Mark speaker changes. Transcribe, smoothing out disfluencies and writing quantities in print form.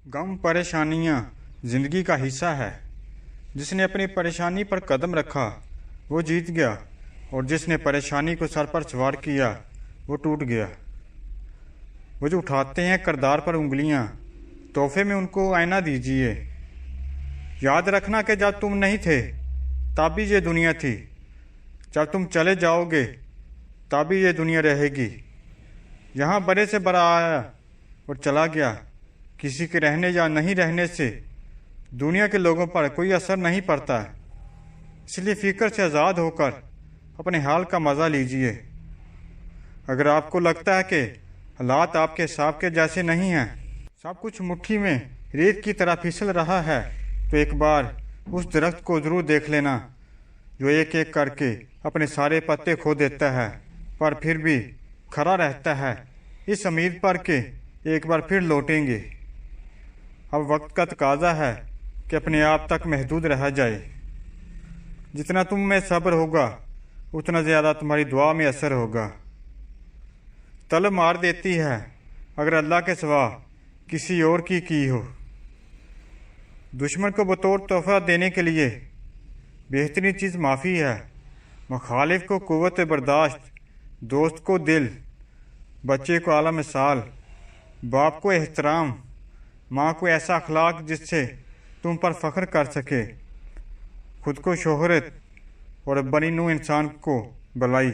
Speaker 1: गम परेशानियां ज़िंदगी का हिस्सा है। जिसने अपनी परेशानी पर कदम रखा वो जीत गया, और जिसने परेशानी को सर पर सवार किया वो टूट गया। वो जो उठाते हैं किरदार पर उंगलियां, तोहफे में उनको आईना दीजिए। याद रखना कि जब तुम नहीं थे तब भी ये दुनिया थी, जब तुम चले जाओगे तब भी ये दुनिया रहेगी। यहाँ बड़े से बड़ा आया और चला गया, किसी के रहने या नहीं रहने से दुनिया के लोगों पर कोई असर नहीं पड़ता। इसलिए फिक्र से आज़ाद होकर अपने हाल का मज़ा लीजिए। अगर आपको लगता है कि हालात आपके हिसाब के जैसे नहीं हैं, सब कुछ मुट्ठी में रेत की तरह फिसल रहा है, तो एक बार उस दरख्त को ज़रूर देख लेना जो एक एक करके अपने सारे पत्ते खो देता है पर फिर भी खड़ा रहता है, इस उम्मीद पर कि एक बार फिर लौटेंगे। अब वक्त का तकाजा है कि अपने आप तक महदूद रह जाए। जितना तुम में सब्र होगा उतना ज़्यादा तुम्हारी दुआ में असर होगा। तलब मार देती है अगर अल्लाह के सिवा किसी और की हो। दुश्मन को बतौर तोहफा देने के लिए बेहतरीन चीज़ माफ़ी है। मुखालिफ को क़ुव्वत बर्दाश्त, दोस्त को दिल, बच्चे को आला मिसाल, बाप को एहतराम, माँ को ऐसा अखलाक जिससे तुम पर फ़ख्र कर सके, खुद को शोहरत और बनी नूं इंसान को भलाई।